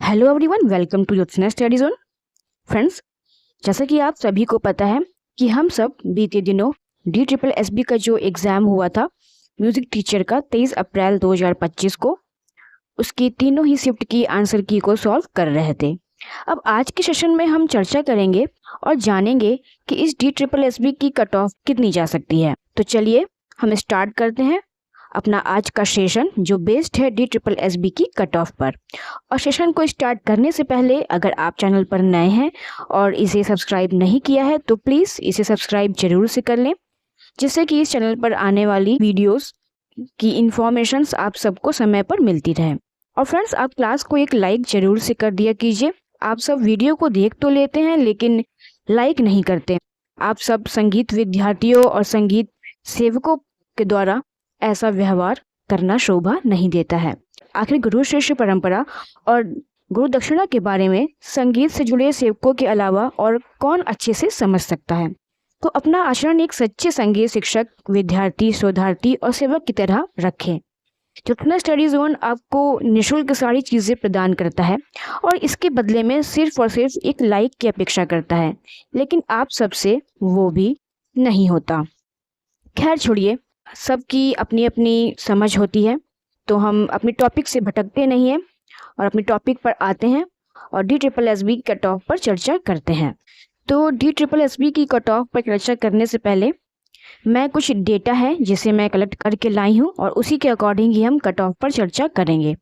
Hello everyone, welcome to Jyotsna study zone. Friends, जैसा कि आप सभी को पता है कि हम सब बीते दिनों DSSB का जो एग्ज़ाम हुआ था म्यूज़िक टीचर का 23 अप्रैल 2025 को, उसकी तीनों ही शिफ्ट की आंसर की को सॉल्व कर रहे थे। अब आज के सेशन में हम चर्चा करेंगे और जानेंगे कि इस DSSB की कट ऑफ कितनी जा सकती है। तो चलिए हम स्टार्ट करते हैं अपना आज का सेशन जो बेस्ड है DSSB की कट ऑफ पर। और सेशन को स्टार्ट करने से पहले अगर आप चैनल पर नए हैं और इसे सब्सक्राइब नहीं किया है तो प्लीज़ इसे सब्सक्राइब जरूर से कर लें, जिससे कि इस चैनल पर आने वाली वीडियोस की इंफॉर्मेशंस आप सबको समय पर मिलती रहे। और फ्रेंड्स, आप क्लास को एक लाइक जरूर से कर दिया कीजिए। आप सब वीडियो को देख तो लेते हैं लेकिन लाइक नहीं करते। आप सब संगीत विद्यार्थियों और संगीत सेवकों के द्वारा ऐसा व्यवहार करना शोभा नहीं देता है। आखिर गुरु शिष्य परंपरा और गुरु दक्षिणा के बारे में संगीत से जुड़े सेवकों के अलावा और कौन अच्छे से समझ सकता है। तो अपना आचरण एक सच्चे संगीत शिक्षक, विद्यार्थी, शोधार्थी और सेवक की तरह रखें। ज्योत्सना स्टडी जोन आपको निःशुल्क सारी चीज़ें प्रदान करता है और इसके बदले में सिर्फ और सिर्फ एक लाइक की अपेक्षा करता है, लेकिन आप सबसे वो भी नहीं होता। खैर छोड़िए, सबकी अपनी अपनी समझ होती है, तो हम अपने टॉपिक से भटकते नहीं हैं और अपने टॉपिक पर आते हैं और DSSB कट ऑफ पर चर्चा करते हैं। तो DSSB की कट ऑफ पर चर्चा करने से पहले मैं कुछ डेटा है जिसे मैं कलेक्ट करके लाई हूँ और उसी के अकॉर्डिंग ही हम कट ऑफ पर चर्चा करेंगे।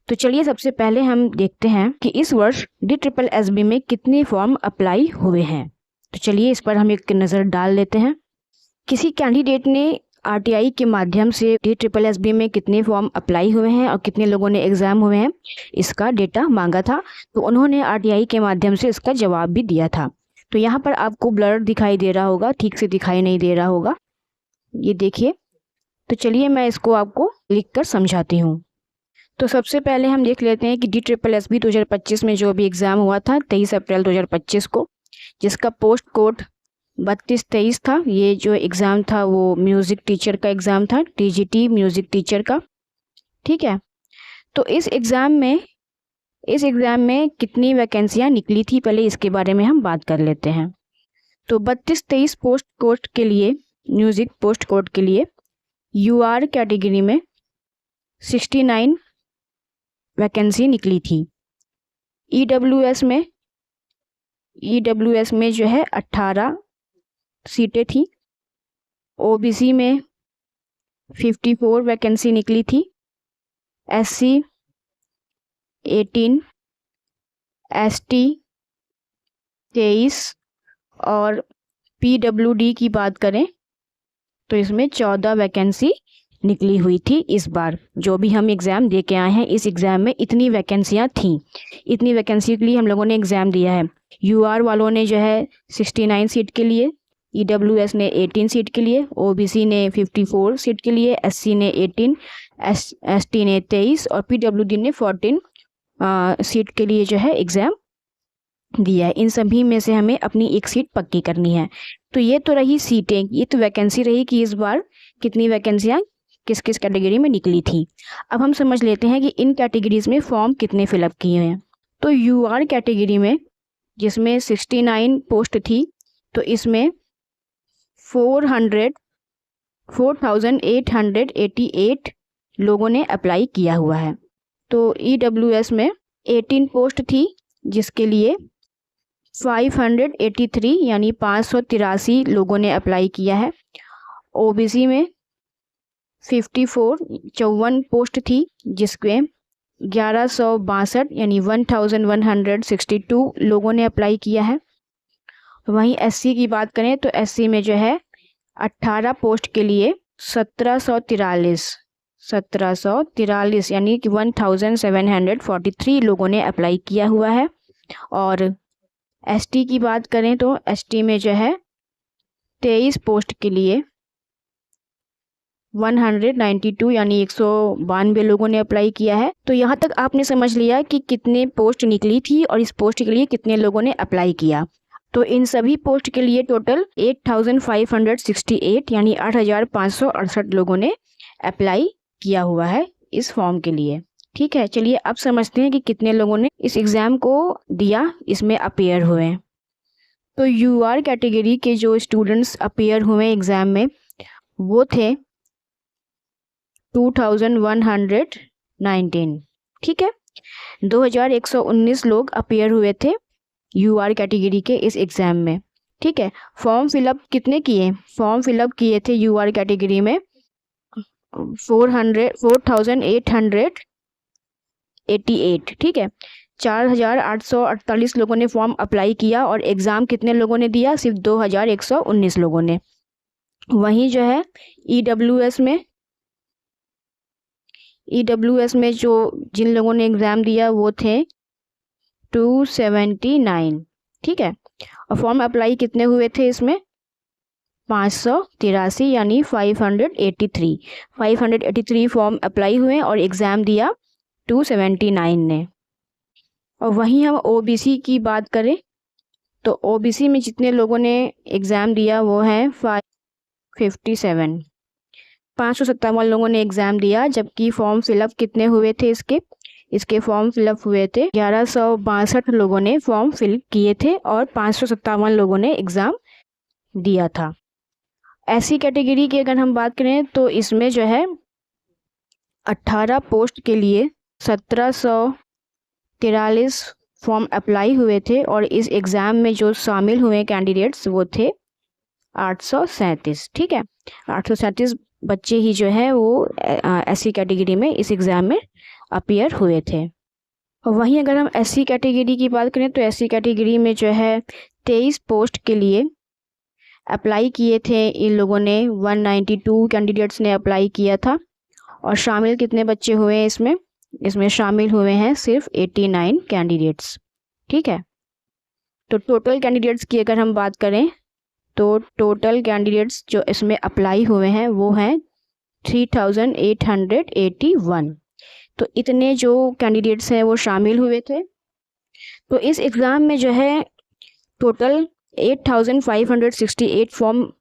तो चलिए सबसे पहले हम देखते हैं कि इस वर्ष DSSB में कितने फॉर्म अप्लाई हुए हैं। तो चलिए इस पर हम एक नज़र डाल लेते हैं। किसी कैंडिडेट ने RTI के माध्यम से DSSB में कितने फॉर्म अप्लाई हुए हैं और कितने लोगों ने एग्ज़ाम हुए हैं, इसका डेटा मांगा था। तो उन्होंने RTI के माध्यम से इसका जवाब भी दिया था। तो यहाँ पर आपको ब्लर दिखाई दे रहा होगा, ठीक से दिखाई नहीं दे रहा होगा, ये देखिए। तो चलिए मैं इसको आपको लिख कर समझाती हूँ। तो सबसे पहले हम देख लेते हैं कि DSSB 2025 में जो भी एग्ज़ाम हुआ था 23 अप्रैल 2025 को, जिसका पोस्ट कोड 3223 था। ये जो एग्ज़ाम था वो म्यूज़िक टीचर का एग्ज़ाम था, TGT म्यूज़िक टीचर का, ठीक है। तो इस एग्ज़ाम में कितनी वैकेंसियाँ निकली थी, पहले इसके बारे में हम बात कर लेते हैं। तो 3223 पोस्ट कोड के लिए, म्यूज़िक पोस्ट कोड के लिए UR कैटेगरी में 69 वैकेंसी निकली थी। EWS में जो है 18 सीटें थी। OBC में 54 वैकेंसी निकली थी। SC 18, ST 23 और PWD की बात करें तो इसमें 14 वैकेंसी निकली हुई थी। इस बार जो भी हम एग्ज़ाम दे के आए हैं, इस एग्ज़ाम में इतनी वैकेंसियाँ थीं। इतनी वैकेंसी के लिए हम लोगों ने एग्ज़ाम दिया है। UR वालों ने जो है 69 सीट के लिए, EWS ने 18 सीट के लिए, OBC ने 54 सीट के लिए, SC ने 18, ST ने 23 और PWD ने 14 सीट के लिए जो है एग्ज़ाम दिया है। इन सभी में से हमें अपनी एक सीट पक्की करनी है। तो ये तो रही सीटें, ये तो वैकेंसी रही कि इस बार कितनी वैकेंसियाँ किस किस कैटेगरी में निकली थी। अब हम समझ लेते हैं कि इन कैटेगरीज़ में फॉर्म कितने फिलअप किए हैं। तो UR कैटेगरी में जिसमें 69 पोस्ट थी, तो इसमें 4,888 लोगों ने अप्लाई किया हुआ है। तो EWS में 18 पोस्ट थी जिसके लिए 583 यानी 583 लोगों ने अप्लाई किया है। OBC में 54 पोस्ट थी जिसमें 1162 यानी 1162 लोगों ने अप्लाई किया है। वहीं SC की बात करें तो SC में जो है 18 पोस्ट के लिए 1743 यानी कि 1743 लोगों ने अप्लाई किया हुआ है। और ST की बात करें तो ST में जो है 23 पोस्ट के लिए 192 यानी 192 लोगों ने अप्लाई किया है। तो यहाँ तक आपने समझ लिया कि कितने पोस्ट निकली थी और इस पोस्ट के लिए कितने लोगों ने अप्लाई किया। तो इन सभी पोस्ट के लिए टोटल 8568 यानी 8568 लोगों ने अप्लाई किया हुआ है इस फॉर्म के लिए, ठीक है, चलिए अब समझते हैं कि कितने लोगों ने इस एग्ज़ाम को दिया, इसमें अपेयर हुए। तो यूआर कैटेगरी के जो स्टूडेंट्स अपेयर हुए एग्ज़ाम में वो थे 2119। ठीक है, 2119 लोग अपेयर हुए थे यूआर कैटेगरी के इस एग्ज़ाम में। ठीक है, फॉर्म फिलअप कितने किए? फॉर्म फिलअप किए थे यूआर कैटेगरी में 4888। ठीक है, 4848 लोगों ने फॉर्म अप्लाई किया और एग्ज़ाम कितने लोगों ने दिया? सिर्फ 2119 लोगों ने। वहीं जो है ईडब्ल्यूएस में जो जिन लोगों ने एग्ज़ाम दिया वो थे 279। ठीक है, और फॉर्म अप्लाई कितने हुए थे इसमें? 583 यानी 583 फॉर्म अप्लाई हुए और एग्ज़ाम दिया 279 ने। और वहीं हम ओबीसी की बात करें तो ओबीसी में जितने लोगों ने एग्ज़ाम दिया वो हैं 557 लोगों ने एग्ज़ाम दिया, जबकि फॉर्म फिलअप कितने हुए थे इसके फॉर्म फिलअप हुए थे 1162 लोगों ने फॉर्म फिल किए थे और 557 लोगों ने एग्ज़ाम दिया था। ऐसी कैटेगरी की अगर हम बात करें तो इसमें जो है 18 पोस्ट के लिए 1743 फॉर्म अप्लाई हुए थे और इस एग्ज़ाम में जो शामिल हुए कैंडिडेट्स वो थे 837। ठीक है, 837 बच्चे ही जो है वो ऐसी कैटेगरी में इस एग्ज़ाम में अपियर हुए थे। और वहीं अगर हम एससी कैटेगरी की बात करें तो एससी कैटेगरी में जो है 23 पोस्ट के लिए अप्लाई किए थे इन लोगों ने, 192 कैंडिडेट्स ने अप्लाई किया था और शामिल कितने बच्चे हुए हैं इसमें शामिल हुए हैं सिर्फ 89 कैंडिडेट्स। ठीक है, तो टोटल कैंडिडेट्स की अगर हम बात करें तो टोटल कैंडिडेट्स जो इसमें अप्लाई हुए हैं वो हैं 3881। तो इतने जो कैंडिडेट्स हैं वो शामिल हुए थे। तो इस एग्ज़ाम में जो है टोटल 8568 फॉर्म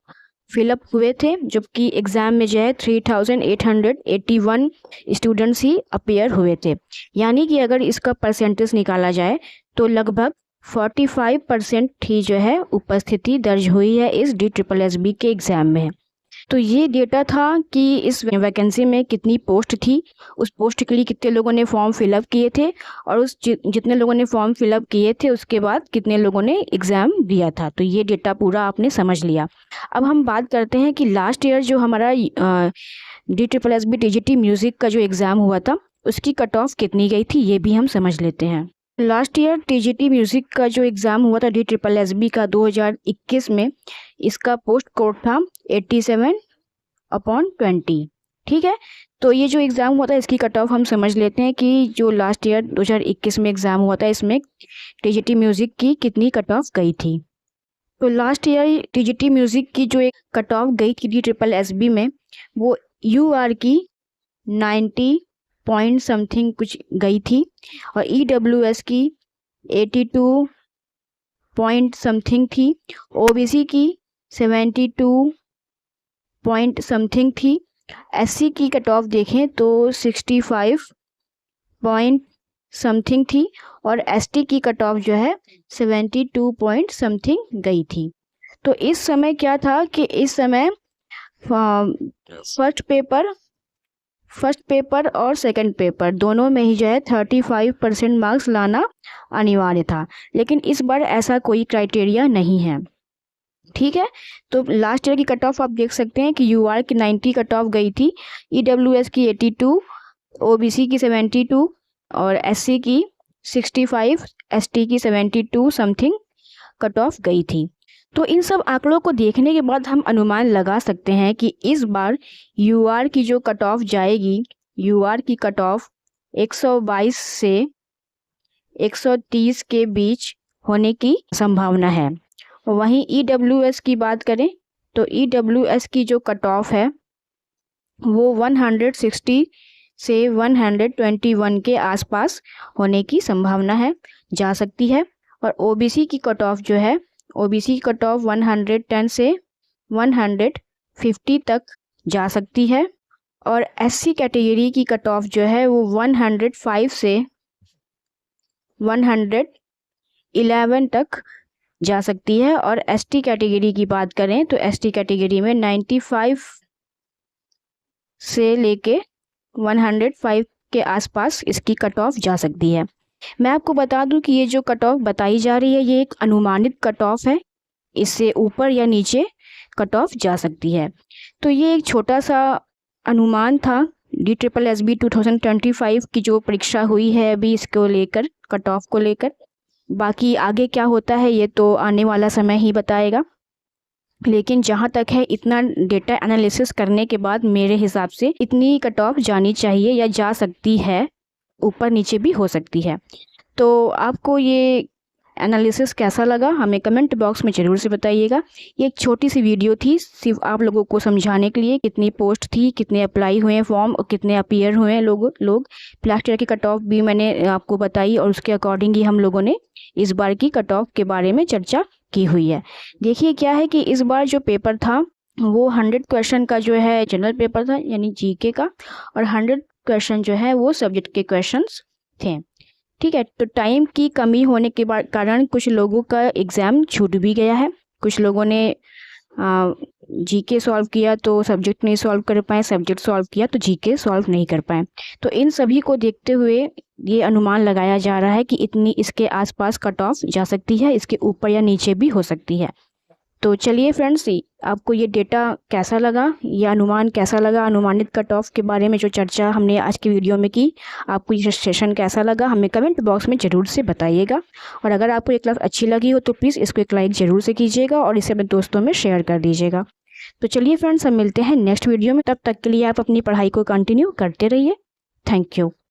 फिलअप हुए थे, जबकि एग्ज़ाम में जो है 3881 स्टूडेंट्स ही अपेयर हुए थे। यानी कि अगर इसका परसेंटेज निकाला जाए तो लगभग 45% ही जो है उपस्थिति दर्ज हुई है इस DSSB के एग्ज़ाम में। तो ये डेटा था कि इस वैकेंसी में कितनी पोस्ट थी, उस पोस्ट के लिए कितने लोगों ने फॉर्म फिलअप किए थे और उस जितने लोगों ने फॉर्म फिलअप किए थे उसके बाद कितने लोगों ने एग्ज़ाम दिया था। तो ये डेटा पूरा आपने समझ लिया। अब हम बात करते हैं कि लास्ट ईयर जो हमारा DSSB TGT म्यूज़िक का जो एग्ज़ाम हुआ था उसकी कट ऑफ कितनी गई थी ये भी हम समझ लेते हैं। लास्ट ईयर TGT म्यूज़िक का जो एग्ज़ाम हुआ था DSSB का 2021 में, इसका पोस्ट कोड था 87/20। ठीक है, तो ये जो एग्ज़ाम हुआ था इसकी कट ऑफ हम समझ लेते हैं कि जो लास्ट ईयर 2021 में एग्ज़ाम हुआ था इसमें TGT म्यूज़िक की कितनी कट ऑफ गई थी। तो लास्ट ईयर TGT म्यूज़िक की जो एक कट ऑफ गई थी DSSB में वो UR की 90 पॉइंट समथिंग कुछ गई थी और EWS की 82 पॉइंट समथिंग थी, OBC की 72 पॉइंट समथिंग थी, SC की कट ऑफ देखें तो 65 पॉइंट समथिंग थी और ST की कट ऑफ जो है 72 पॉइंट समथिंग गई थी। तो इस समय क्या था कि इस समय फर्स्ट पेपर और सेकंड पेपर दोनों में ही जो है 35% मार्क्स लाना अनिवार्य था, लेकिन इस बार ऐसा कोई क्राइटेरिया नहीं है। ठीक है, तो लास्ट ईयर की कट ऑफ आप देख सकते हैं कि UR की 90 कट ऑफ गई थी, EWS की 82, OBC की 72 और SC की 65, ST की 72 समथिंग कट ऑफ गई थी। तो इन सब आंकड़ों को देखने के बाद हम अनुमान लगा सकते हैं कि इस बार UR की जो कट ऑफ जाएगी, UR की कट ऑफ 122 से 130 के बीच होने की संभावना है। वहीं EWS की बात करें तो EWS की जो कट ऑफ है वो 160 से 121 के आसपास होने की संभावना है, जा सकती है। और OBC की कट ऑफ जो है, OBC की कट ऑफ 110 से 150 तक जा सकती है और SC कैटेगरी की कट ऑफ जो है वो 105 से 111 तक जा सकती है। और ST कैटेगरी की बात करें तो ST कैटेगरी में 95 से लेके 105 के आसपास इसकी कट ऑफ जा सकती है। मैं आपको बता दूं कि ये जो कट ऑफ बताई जा रही है ये एक अनुमानित कट ऑफ है, इससे ऊपर या नीचे कट ऑफ जा सकती है। तो ये एक छोटा सा अनुमान था DSSB 2025 की जो परीक्षा हुई है अभी इसको लेकर, कट ऑफ को लेकर। बाकी आगे क्या होता है ये तो आने वाला समय ही बताएगा, लेकिन जहाँ तक है इतना डेटा एनालिसिस करने के बाद मेरे हिसाब से इतनी कट ऑफ जानी चाहिए या जा सकती है, ऊपर नीचे भी हो सकती है। तो आपको ये एनालिसिस कैसा लगा हमें कमेंट बॉक्स में ज़रूर से बताइएगा। ये एक छोटी सी वीडियो थी सिर्फ आप लोगों को समझाने के लिए, कितनी पोस्ट थी, कितने अप्लाई हुए हैं फॉर्म और कितने अपीयर हुए हैं लोग। लास्ट ईयर की कट ऑफ भी मैंने आपको बताई और उसके अकॉर्डिंग ही हम लोगों ने इस बार की कट ऑफ के बारे में चर्चा की हुई है। देखिए क्या है कि इस बार जो पेपर था वो 100 क्वेश्चन का जो है जनरल पेपर था यानी GK का, और 100 क्वेश्चन जो है वो सब्जेक्ट के क्वेश्चंस थे। ठीक है, तो टाइम की कमी होने के कारण कुछ लोगों का एग्ज़ाम छूट भी गया है। कुछ लोगों ने GK सॉल्व किया तो सब्जेक्ट नहीं सॉल्व कर पाए, सब्जेक्ट सॉल्व किया तो GK सॉल्व नहीं कर पाए। तो इन सभी को देखते हुए ये अनुमान लगाया जा रहा है कि इतनी इसके आसपास कट ऑफ जा सकती है, इसके ऊपर या नीचे भी हो सकती है। तो चलिए फ्रेंड्स, आपको ये डेटा कैसा लगा, ये अनुमान कैसा लगा, अनुमानित कट ऑफ के बारे में जो चर्चा हमने आज की वीडियो में की, आपको ये सेशन कैसा लगा हमें कमेंट बॉक्स में ज़रूर से बताइएगा। और अगर आपको ये क्लास अच्छी लगी हो तो प्लीज़ इसको एक लाइक ज़रूर से कीजिएगा और इसे अपने दोस्तों में शेयर कर दीजिएगा। तो चलिए फ्रेंड्स, हम मिलते हैं नेक्स्ट वीडियो में, तब तक के लिए आप अपनी पढ़ाई को कंटिन्यू करते रहिए। Thank you.